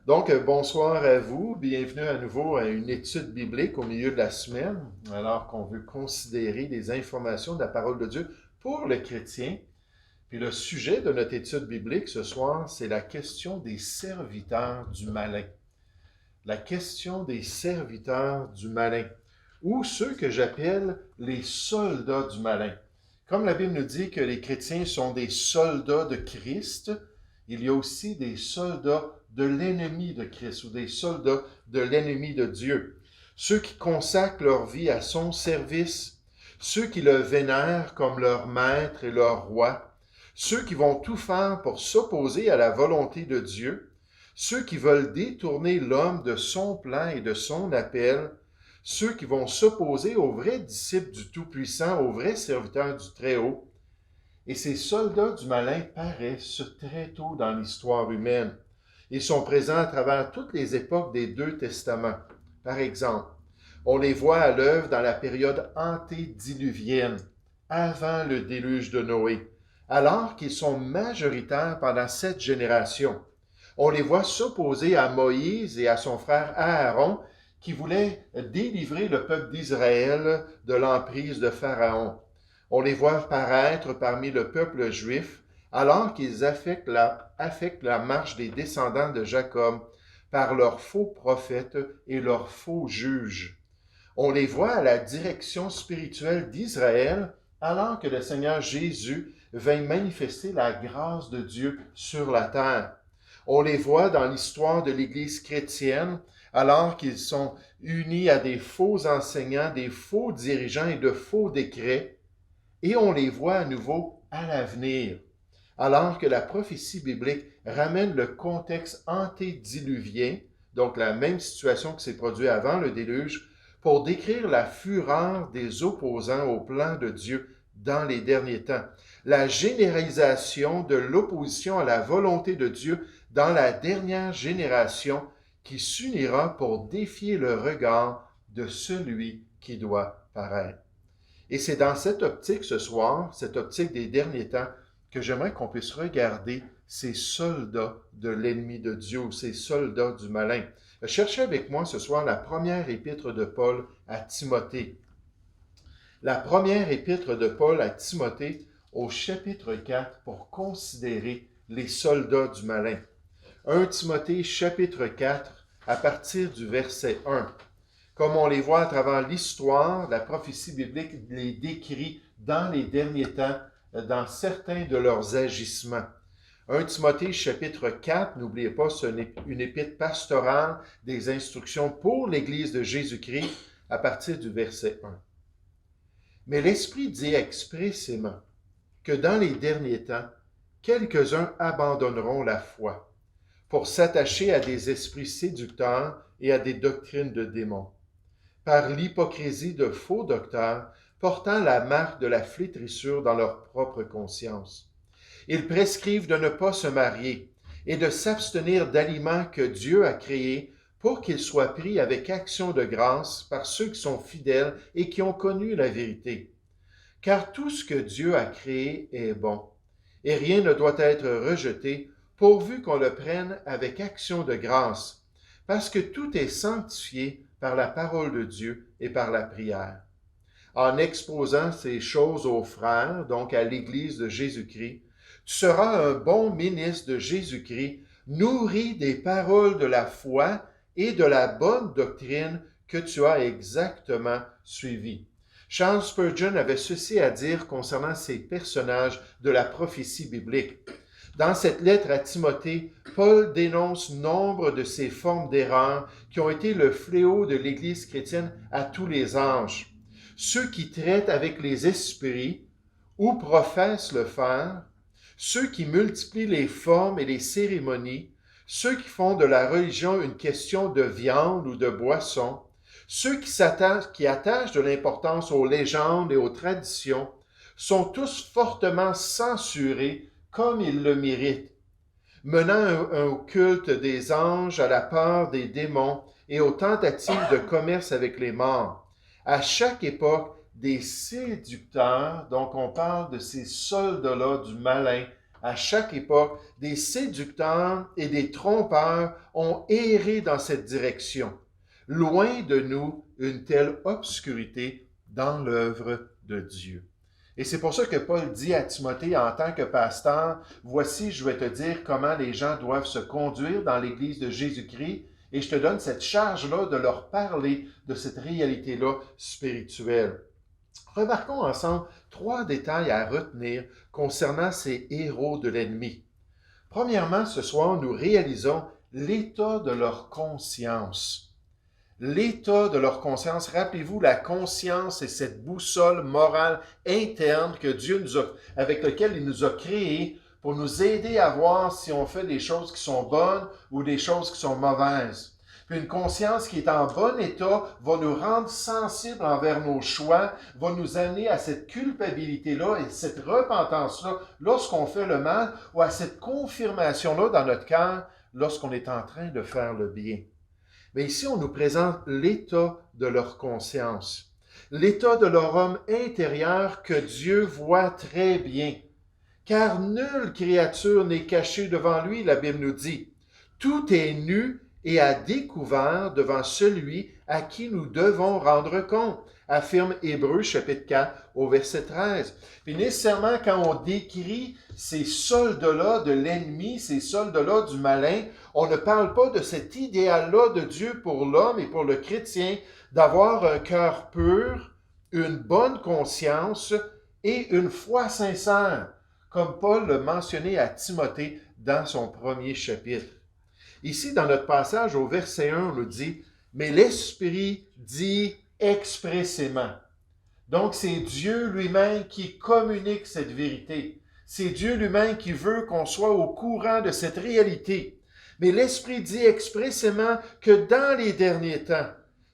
Bonsoir à vous. Bienvenue à nouveau à une étude biblique au milieu de la semaine, alors qu'on veut considérer les informations de la parole de Dieu pour le chrétien. Puis le sujet de notre étude biblique ce soir, c'est la question des serviteurs du malin. La question des serviteurs du malin, ou ceux que j'appelle les soldats du malin. Comme la Bible nous dit que les chrétiens sont des soldats de Christ, il y a aussi des soldats de l'ennemi de Christ ou des soldats de l'ennemi de Dieu. Ceux qui consacrent leur vie à son service, ceux qui le vénèrent comme leur maître et leur roi, ceux qui vont tout faire pour s'opposer à la volonté de Dieu, ceux qui veulent détourner l'homme de son plan et de son appel, ceux qui vont s'opposer aux vrais disciples du Tout-Puissant, aux vrais serviteurs du Très-Haut. Et ces soldats du malin paraissent très tôt dans l'histoire humaine. Ils sont présents à travers toutes les époques des deux testaments. Par exemple, on les voit à l'œuvre dans la période antédiluvienne, avant le déluge de Noé, alors qu'ils sont majoritaires pendant 7 générations. On les voit s'opposer à Moïse et à son frère Aaron, qui voulaient délivrer le peuple d'Israël de l'emprise de Pharaon. On les voit paraître parmi le peuple juif, alors qu'ils affectent la marche des descendants de Jacob par leurs faux prophètes et leurs faux juges. On les voit à la direction spirituelle d'Israël, alors que le Seigneur Jésus vint manifester la grâce de Dieu sur la terre. On les voit dans l'histoire de l'Église chrétienne, alors qu'ils sont unis à des faux enseignants, des faux dirigeants et de faux décrets, et on les voit à nouveau à l'avenir, alors que la prophétie biblique ramène le contexte antédiluvien, donc la même situation qui s'est produite avant le déluge, pour décrire la fureur des opposants au plan de Dieu dans les derniers temps, la généralisation de l'opposition à la volonté de Dieu dans la dernière génération qui s'unira pour défier le regard de celui qui doit paraître. Et c'est dans cette optique ce soir, cette optique des derniers temps, que j'aimerais qu'on puisse regarder ces soldats de l'ennemi de Dieu, ces soldats du malin. Cherchez avec moi ce soir la première épître de Paul à Timothée. La première épître de Paul à Timothée au chapitre 4 pour considérer les soldats du malin. 1 Timothée chapitre 4 à partir du verset 1. Comme on les voit à travers l'histoire, la prophétie biblique les décrit dans les derniers temps, dans certains de leurs agissements. 1 Timothée chapitre 4, n'oubliez pas, c'est une épître pastorale des instructions pour l'Église de Jésus-Christ à partir du verset 1. Mais l'Esprit dit expressément que dans les derniers temps, quelques-uns abandonneront la foi pour s'attacher à des esprits séducteurs et à des doctrines de démons, par l'hypocrisie de faux docteurs portant la marque de la flétrissure dans leur propre conscience. Ils prescrivent de ne pas se marier et de s'abstenir d'aliments que Dieu a créés pour qu'ils soient pris avec action de grâce par ceux qui sont fidèles et qui ont connu la vérité. Car tout ce que Dieu a créé est bon, et rien ne doit être rejeté pourvu qu'on le prenne avec action de grâce, parce que tout est sanctifié par la parole de Dieu et par la prière. En exposant ces choses aux frères, donc à l'Église de Jésus-Christ, tu seras un bon ministre de Jésus-Christ, nourri des paroles de la foi et de la bonne doctrine que tu as exactement suivies. Charles Spurgeon avait ceci à dire concernant ces personnages de la prophétie biblique. Dans cette lettre à Timothée, Paul dénonce nombre de ces formes d'erreur qui ont été le fléau de l'Église chrétienne à tous les âges. Ceux qui traitent avec les esprits ou professent le faire, ceux qui multiplient les formes et les cérémonies, ceux qui font de la religion une question de viande ou de boisson, ceux qui attachent de l'importance aux légendes et aux traditions, sont tous fortement censurés comme ils le méritent, menant un culte des anges à la peur des démons et aux tentatives de commerce avec les morts. À chaque époque, des séducteurs, donc on parle de ces soldats-là du malin, à chaque époque, des séducteurs et des trompeurs ont erré dans cette direction. Loin de nous une telle obscurité dans l'œuvre de Dieu. Et c'est pour ça que Paul dit à Timothée en tant que pasteur, voici, je vais te dire comment les gens doivent se conduire dans l'Église de Jésus-Christ, et je te donne cette charge-là de leur parler de cette réalité-là spirituelle. Remarquons ensemble 3 détails à retenir concernant ces héros de l'ennemi. Premièrement, ce soir, nous réalisons l'état de leur conscience. L'état de leur conscience, rappelez-vous, la conscience est cette boussole morale interne que Dieu nous a, avec laquelle il nous a créés pour nous aider à voir si on fait des choses qui sont bonnes ou des choses qui sont mauvaises. Puis une conscience qui est en bon état va nous rendre sensibles envers nos choix, va nous amener à cette culpabilité-là et cette repentance-là lorsqu'on fait le mal ou à cette confirmation-là dans notre cœur lorsqu'on est en train de faire le bien. Mais ici, on nous présente l'état de leur conscience, l'état de leur homme intérieur que Dieu voit très bien. Car nulle créature n'est cachée devant lui, la Bible nous dit. Tout est nu et à découvert devant celui à qui nous devons rendre compte, affirme Hébreux chapitre 4 au verset 13. Puis nécessairement, quand on décrit ces soldes-là de l'ennemi, ces soldes-là du malin, on ne parle pas de cet idéal-là de Dieu pour l'homme et pour le chrétien, d'avoir un cœur pur, une bonne conscience et une foi sincère, comme Paul l'a mentionné à Timothée dans son premier chapitre. Ici, dans notre passage au verset 1, on nous dit « Mais l'Esprit dit expressément ». Donc, c'est Dieu lui-même qui communique cette vérité. C'est Dieu lui-même qui veut qu'on soit au courant de cette réalité. Mais l'Esprit dit expressément que dans les derniers temps,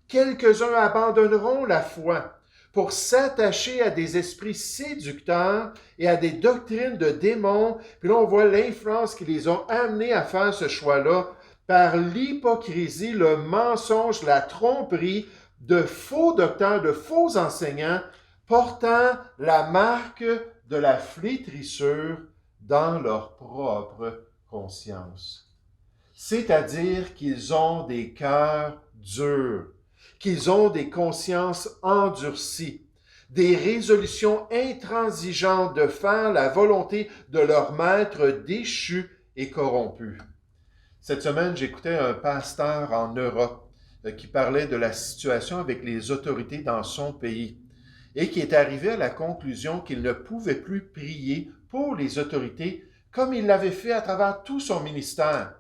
quelques-uns abandonneront la foi pour s'attacher à des esprits séducteurs et à des doctrines de démons. Puis là, on voit l'influence qui les ont amenés à faire ce choix-là par l'hypocrisie, le mensonge, la tromperie de faux docteurs, de faux enseignants portant la marque de la flétrissure dans leur propre conscience. C'est-à-dire qu'ils ont des cœurs durs, qu'ils ont des consciences endurcies, des résolutions intransigeantes de faire la volonté de leur maître déchu et corrompu. Cette semaine, j'écoutais un pasteur en Europe qui parlait de la situation avec les autorités dans son pays et qui est arrivé à la conclusion qu'il ne pouvait plus prier pour les autorités comme il l'avait fait à travers tout son ministère.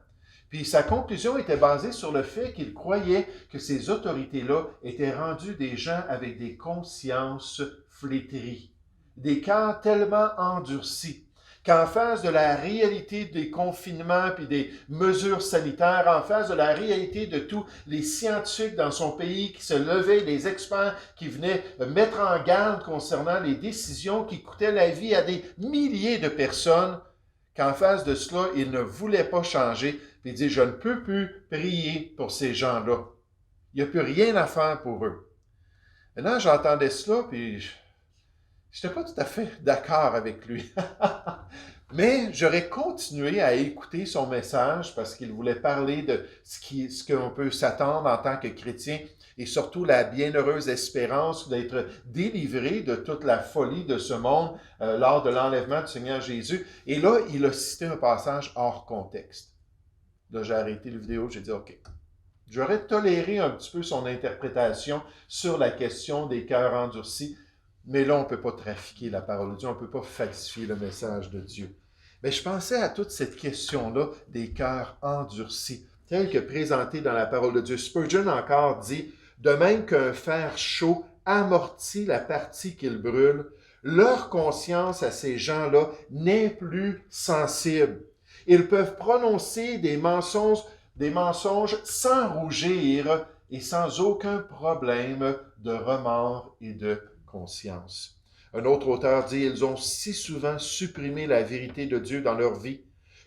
Puis sa conclusion était basée sur le fait qu'il croyait que ces autorités-là étaient rendues des gens avec des consciences flétries, des cœurs tellement endurcis, qu'en face de la réalité des confinements puis des mesures sanitaires, en face de la réalité de tous les scientifiques dans son pays qui se levaient, les experts qui venaient mettre en garde concernant les décisions qui coûtaient la vie à des milliers de personnes, qu'en face de cela, il ne voulait pas changer, puis il dit « Je ne peux plus prier pour ces gens-là. Il n'y a plus rien à faire pour eux. » Maintenant, j'entendais cela, puis je n'étais pas tout à fait d'accord avec lui. Mais j'aurais continué à écouter son message parce qu'il voulait parler de ce qu'on peut s'attendre en tant que chrétien et surtout la bienheureuse espérance d'être délivré de toute la folie de ce monde lors de l'enlèvement du Seigneur Jésus. Et là, il a cité un passage hors contexte. Là, j'ai arrêté la vidéo, j'ai dit « OK ». J'aurais toléré un petit peu son interprétation sur la question des cœurs endurcis, mais là, on ne peut pas trafiquer la parole de Dieu, on ne peut pas falsifier le message de Dieu. Mais je pensais à toute cette question-là des cœurs endurcis, telle que présentée dans la parole de Dieu. Spurgeon encore dit, de même qu'un fer chaud amortit la partie qu'il brûle, leur conscience à ces gens-là n'est plus sensible. Ils peuvent prononcer des mensonges sans rougir et sans aucun problème de remords et de conscience. Un autre auteur dit, ils ont si souvent supprimé la vérité de Dieu dans leur vie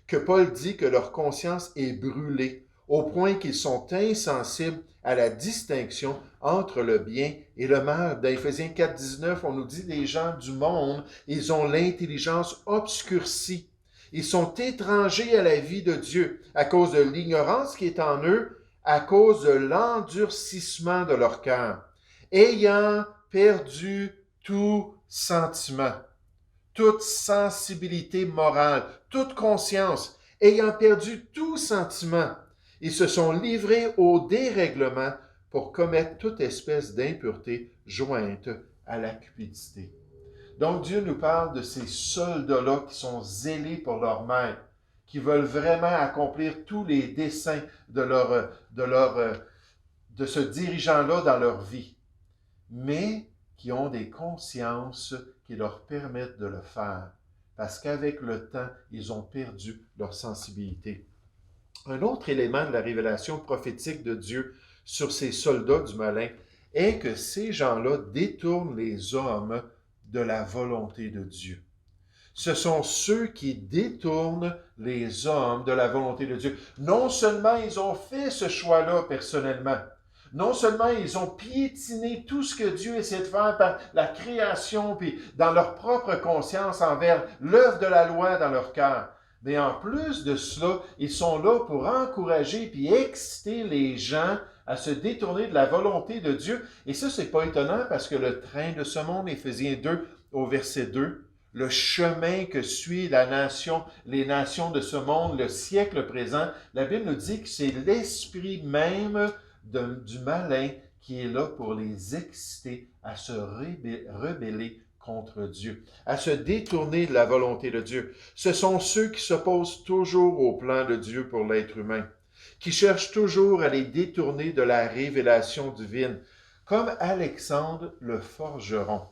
que Paul dit que leur conscience est brûlée au point qu'ils sont insensibles à la distinction entre le bien et le mal. Dans Éphésiens 4, 19, on nous dit des gens du monde, ils ont l'intelligence obscurcie. Ils sont étrangers à la vie de Dieu à cause de l'ignorance qui est en eux, à cause de l'endurcissement de leur cœur, ayant perdu tout sentiment, toute sensibilité morale, toute conscience, ayant perdu tout sentiment. Ils se sont livrés au dérèglement pour commettre toute espèce d'impureté jointe à la cupidité. Donc Dieu nous parle de ces soldats-là qui sont zélés pour leur maître, qui veulent vraiment accomplir tous les desseins de ce dirigeant-là dans leur vie, mais qui ont des consciences qui leur permettent de le faire, parce qu'avec le temps, ils ont perdu leur sensibilité. Un autre élément de la révélation prophétique de Dieu sur ces soldats du malin est que ces gens-là détournent les hommes de la volonté de Dieu. Ce sont ceux qui détournent les hommes de la volonté de Dieu. Non seulement ils ont fait ce choix-là personnellement, non seulement ils ont piétiné tout ce que Dieu essaie de faire par la création, puis dans leur propre conscience envers l'œuvre de la loi dans leur cœur, mais en plus de cela, ils sont là pour encourager puis exciter les gens à se détourner de la volonté de Dieu. Et ça, c'est pas étonnant parce que le train de ce monde, Éphésiens 2 au verset 2, le chemin que suit les nations de ce monde, le siècle présent, la Bible nous dit que c'est l'esprit même du malin qui est là pour les exciter à se rebeller contre Dieu, à se détourner de la volonté de Dieu. Ce sont ceux qui s'opposent toujours au plan de Dieu pour l'être humain, qui cherchent toujours à les détourner de la révélation divine, comme Alexandre le forgeron,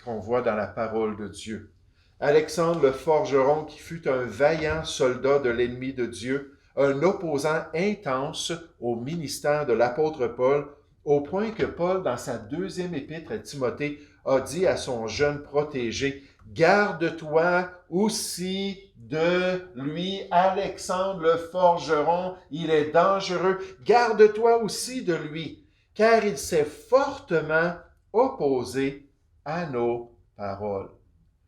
qu'on voit dans la parole de Dieu. Alexandre le forgeron qui fut un vaillant soldat de l'ennemi de Dieu, un opposant intense au ministère de l'apôtre Paul, au point que Paul, dans sa deuxième épître à Timothée, a dit à son jeune protégé, « Garde-toi aussi de lui, Alexandre le forgeron, il est dangereux. Garde-toi aussi de lui, car il s'est fortement opposé à nos paroles. »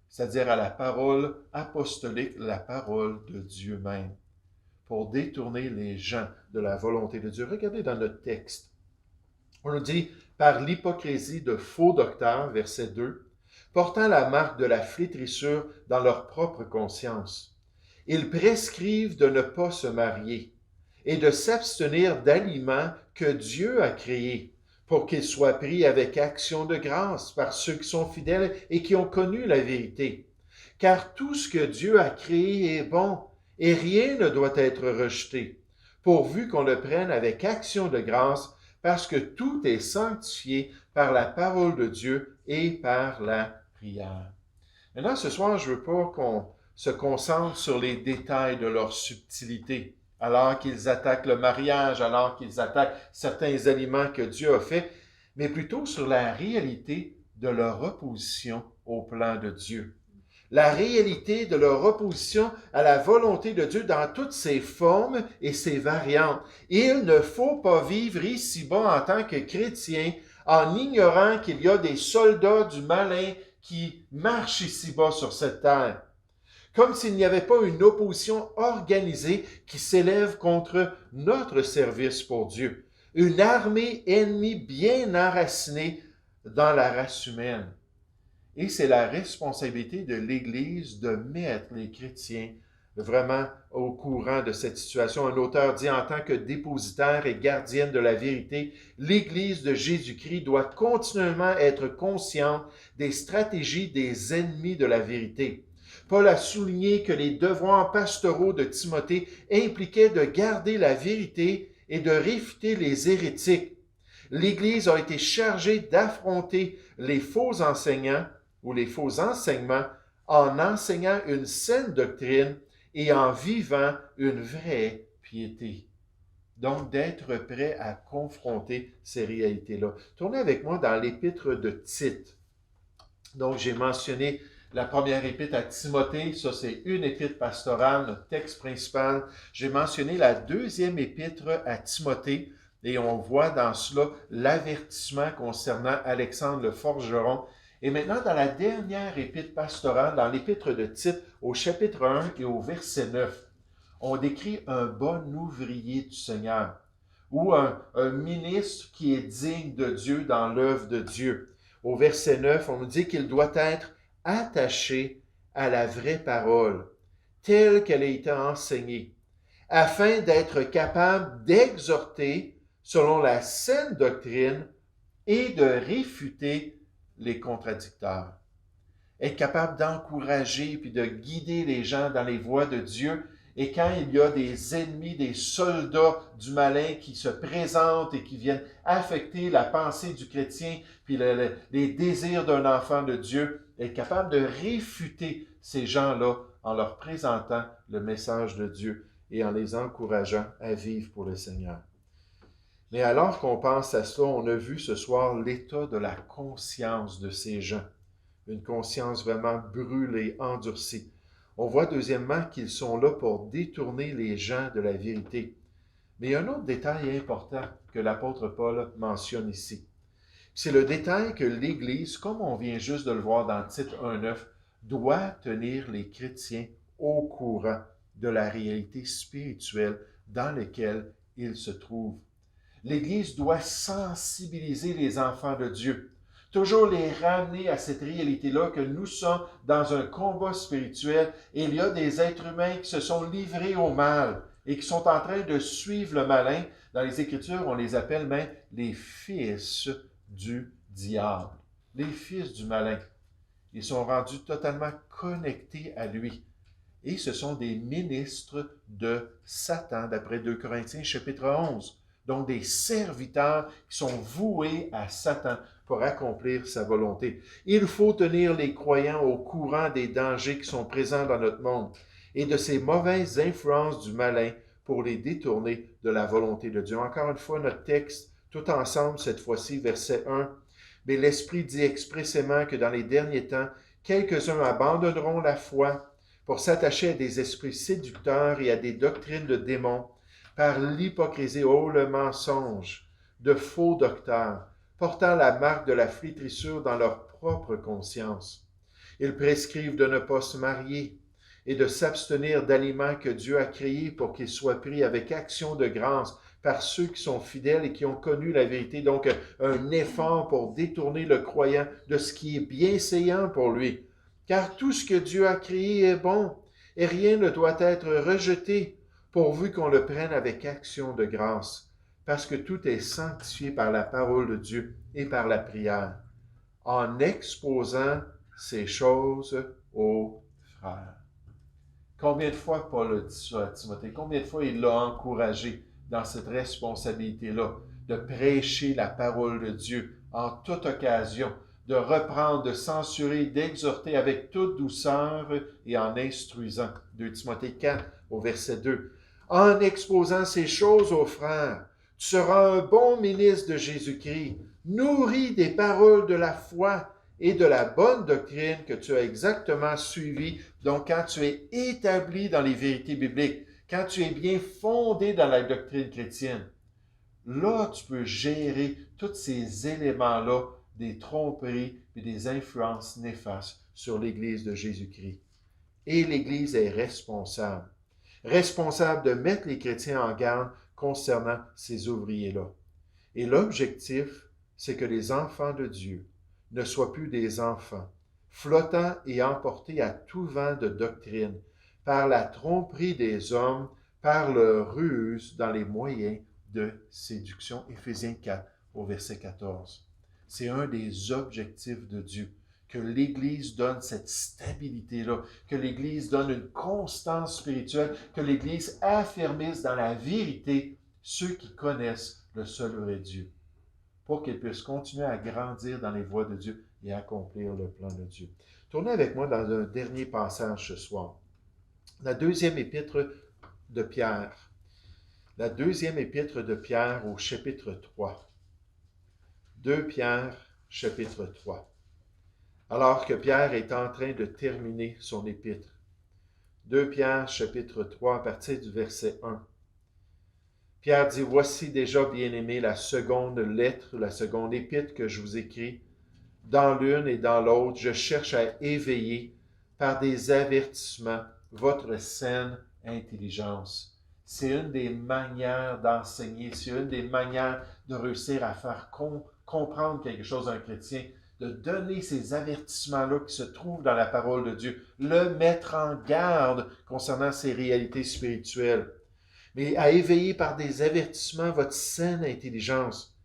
C'est-à-dire à la parole apostolique, la parole de Dieu même, pour détourner les gens de la volonté de Dieu. Regardez dans notre texte. On nous dit, par l'hypocrisie de faux docteurs, verset 2, portant la marque de la flétrissure dans leur propre conscience. Ils prescrivent de ne pas se marier et de s'abstenir d'aliments que Dieu a créés pour qu'ils soient pris avec action de grâce par ceux qui sont fidèles et qui ont connu la vérité. Car tout ce que Dieu a créé est bon et rien ne doit être rejeté, pourvu qu'on le prenne avec action de grâce parce que tout est sanctifié par la parole de Dieu et par la prière. Maintenant, ce soir, je ne veux pas qu'on se concentre sur les détails de leur subtilité, alors qu'ils attaquent le mariage, alors qu'ils attaquent certains aliments que Dieu a faits, mais plutôt sur la réalité de leur opposition au plan de Dieu. La réalité de leur opposition à la volonté de Dieu dans toutes ses formes et ses variantes. Il ne faut pas vivre ici-bas en tant que chrétien en ignorant qu'il y a des soldats du malin qui marchent ici-bas sur cette terre. Comme s'il n'y avait pas une opposition organisée qui s'élève contre notre service pour Dieu. Une armée ennemie bien enracinée dans la race humaine. Et c'est la responsabilité de l'Église de mettre les chrétiens vraiment au courant de cette situation. Un auteur dit, en tant que dépositaire et gardienne de la vérité, l'Église de Jésus-Christ doit continuellement être consciente des stratégies des ennemis de la vérité. Paul a souligné que les devoirs pastoraux de Timothée impliquaient de garder la vérité et de réfuter les hérétiques. L'Église a été chargée d'affronter les faux enseignants ou les faux enseignements en enseignant une saine doctrine et en vivant une vraie piété. Donc, d'être prêt à confronter ces réalités-là. Tournez avec moi dans l'épître de Tite. Donc, j'ai mentionné la première épître à Timothée, ça c'est une épître pastorale, notre texte principal. J'ai mentionné la deuxième épître à Timothée et on voit dans cela l'avertissement concernant Alexandre le forgeron. Et maintenant, dans la dernière épître pastorale, dans l'épître de Tite, au chapitre 1 et au verset 9, on décrit un bon ouvrier du Seigneur ou un ministre qui est digne de Dieu dans l'œuvre de Dieu. Au verset 9, on nous dit qu'il doit être attaché à la vraie parole, telle qu'elle a été enseignée, afin d'être capable d'exhorter selon la saine doctrine et de réfuter les contradicteurs. Être capable d'encourager puis de guider les gens dans les voies de Dieu. Et quand il y a des ennemis, des soldats du malin qui se présentent et qui viennent affecter la pensée du chrétien puis les désirs d'un enfant de Dieu, être capable de réfuter ces gens-là en leur présentant le message de Dieu et en les encourageant à vivre pour le Seigneur. Mais alors qu'on pense à cela, on a vu ce soir l'état de la conscience de ces gens. Une conscience vraiment brûlée, endurcie. On voit deuxièmement qu'ils sont là pour détourner les gens de la vérité. Mais il y a un autre détail important que l'apôtre Paul mentionne ici. C'est le détail que l'Église, comme on vient juste de le voir dans Tite 1.9, doit tenir les chrétiens au courant de la réalité spirituelle dans laquelle ils se trouvent. L'Église doit sensibiliser les enfants de Dieu, toujours les ramener à cette réalité-là que nous sommes dans un combat spirituel et il y a des êtres humains qui se sont livrés au mal et qui sont en train de suivre le malin. Dans les Écritures, on les appelle même les fils du diable, les fils du malin. Ils sont rendus totalement connectés à lui. Et ce sont des ministres de Satan, d'après 2 Corinthiens chapitre 11. Donc des serviteurs qui sont voués à Satan pour accomplir sa volonté. Il faut tenir les croyants au courant des dangers qui sont présents dans notre monde et de ces mauvaises influences du malin pour les détourner de la volonté de Dieu. Encore une fois, notre texte, tout ensemble, cette fois-ci, verset 1. Mais l'Esprit dit expressément que dans les derniers temps, quelques-uns abandonneront la foi pour s'attacher à des esprits séducteurs et à des doctrines de démons, par l'hypocrisie, le mensonge, de faux docteurs, portant la marque de la flétrissure dans leur propre conscience. Ils prescrivent de ne pas se marier et de s'abstenir d'aliments que Dieu a créés pour qu'ils soient pris avec action de grâce par ceux qui sont fidèles et qui ont connu la vérité. Donc, un effort pour détourner le croyant de ce qui est bienséant pour lui. Car tout ce que Dieu a créé est bon, et rien ne doit être rejeté, pourvu qu'on le prenne avec action de grâce, parce que tout est sanctifié par la parole de Dieu et par la prière, en exposant ces choses aux frères. Combien de fois Paul a dit ça à Timothée? Combien de fois il l'a encouragé dans cette responsabilité-là de prêcher la parole de Dieu en toute occasion, de reprendre, de censurer, d'exhorter avec toute douceur et en instruisant. 2 Timothée 4 au verset 2. En exposant ces choses aux frères, tu seras un bon ministre de Jésus-Christ, nourri des paroles de la foi et de la bonne doctrine que tu as exactement suivie. Donc, quand tu es établi dans les vérités bibliques, quand tu es bien fondé dans la doctrine chrétienne, là, tu peux gérer tous ces éléments-là des tromperies et des influences néfastes sur l'Église de Jésus-Christ. Et l'Église est responsable de mettre les chrétiens en garde concernant ces ouvriers-là. Et l'objectif, c'est que les enfants de Dieu ne soient plus des enfants, flottant et emportés à tout vent de doctrine, par la tromperie des hommes, par leur ruse dans les moyens de séduction. Éphésiens 4 au verset 14. C'est un des objectifs de Dieu, que l'Église donne cette stabilité-là, que l'Église donne une constance spirituelle, que l'Église affermisse dans la vérité ceux qui connaissent le seul vrai Dieu, pour qu'ils puissent continuer à grandir dans les voies de Dieu et accomplir le plan de Dieu. Tournez avec moi dans un dernier passage ce soir. La deuxième épître de Pierre. La deuxième épître de Pierre au chapitre 3. 2 Pierre, chapitre 3. Alors que Pierre est en train de terminer son épître. 2 Pierre, chapitre 3, à partir du verset 1. Pierre dit, « Voici déjà, bien-aimés, la seconde lettre, la seconde épître que je vous écris, dans l'une et dans l'autre, je cherche à éveiller par des avertissements votre saine intelligence. C'est une des manières d'enseigner, c'est une des manières de réussir à faire comprendre quelque chose à un chrétien, de donner ces avertissements-là qui se trouvent dans la parole de Dieu, le mettre en garde concernant ces réalités spirituelles, mais à éveiller par des avertissements votre saine intelligence,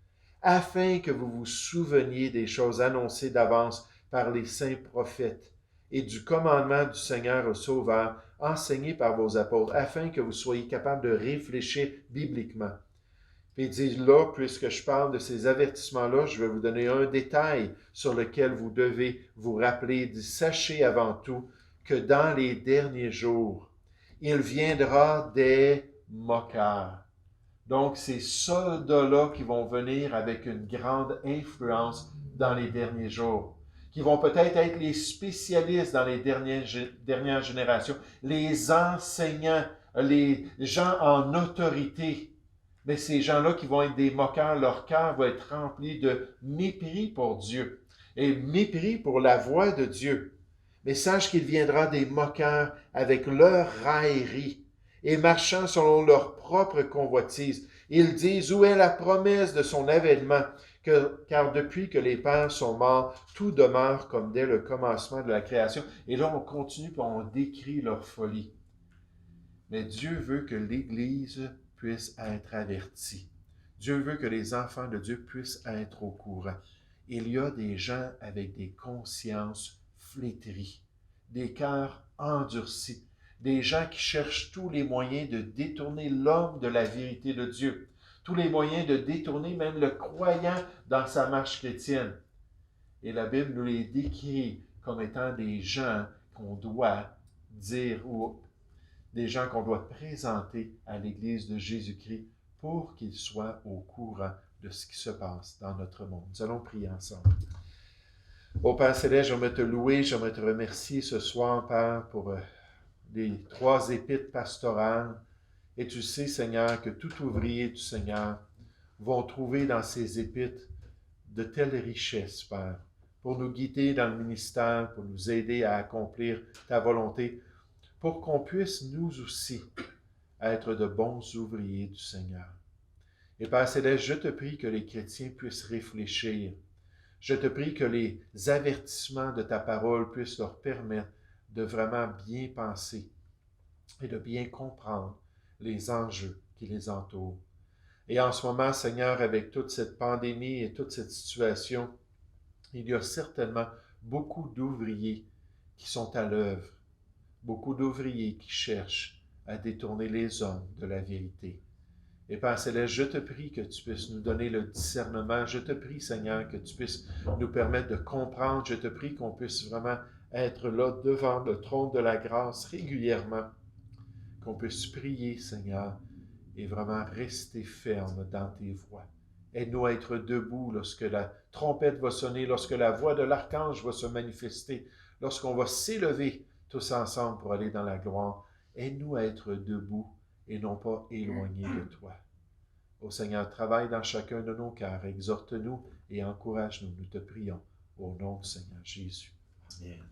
afin que vous vous souveniez des choses annoncées d'avance par les saints prophètes et du commandement du Seigneur au Sauveur enseigné par vos apôtres, afin que vous soyez capables de réfléchir bibliquement. Puis il dit là, puisque je parle de ces avertissements-là, je vais vous donner un détail sur lequel vous devez vous rappeler. Il dit, sachez avant tout que dans les derniers jours, il viendra des moqueurs. Donc, ces soldats-là qui vont venir avec une grande influence dans les derniers jours, qui vont peut-être être les spécialistes dans les dernières générations, les enseignants, les gens en autorité. Mais ces gens-là qui vont être des moqueurs, leur cœur va être rempli de mépris pour Dieu et mépris pour la voix de Dieu. Mais sache qu'il viendra des moqueurs avec leur raillerie et marchant selon leur propre convoitise. Ils disent, où est la promesse de son avènement? Car depuis que les pères sont morts, tout demeure comme dès le commencement de la création. Et là, on continue et on décrit leur folie. Mais Dieu veut que l'Église puisse être avertie. Dieu veut que les enfants de Dieu puissent être au courant. Il y a des gens avec des consciences flétries, des cœurs endurcis, des gens qui cherchent tous les moyens de détourner l'homme de la vérité de Dieu, tous les moyens de détourner même le croyant dans sa marche chrétienne. Et la Bible nous les décrit comme étant des gens qu'on doit dire ou des gens qu'on doit présenter à l'Église de Jésus-Christ pour qu'ils soient au courant de ce qui se passe dans notre monde. Nous allons prier ensemble. Ô Père Céleste, j'aimerais te louer, j'aimerais te remercier ce soir, Père, pour les 3 épîtres pastorales. Et tu sais, Seigneur, que tout ouvrier du Seigneur vont trouver dans ces épîtres de telles richesses, Père, pour nous guider dans le ministère, pour nous aider à accomplir ta volonté, pour qu'on puisse nous aussi être de bons ouvriers du Seigneur. Et Père Céleste, je te prie que les chrétiens puissent réfléchir. Je te prie que les avertissements de ta parole puissent leur permettre de vraiment bien penser et de bien comprendre les enjeux qui les entourent. Et en ce moment, Seigneur, avec toute cette pandémie et toute cette situation, il y a certainement beaucoup d'ouvriers qui sont à l'œuvre, beaucoup d'ouvriers qui cherchent à détourner les hommes de la vérité. Et Père Céleste, je te prie que tu puisses nous donner le discernement. Je te prie, Seigneur, que tu puisses nous permettre de comprendre. Je te prie qu'on puisse vraiment être là devant le trône de la grâce régulièrement. Qu'on puisse prier, Seigneur, et vraiment rester ferme dans tes voies. Aide-nous à être debout lorsque la trompette va sonner, lorsque la voix de l'archange va se manifester, lorsqu'on va s'élever tous ensemble pour aller dans la gloire. Aide-nous à être debout et non pas éloignés de toi. Ô Seigneur, travaille dans chacun de nos cœurs, exhorte-nous et encourage-nous, nous te prions, au nom du Seigneur Jésus. Amen.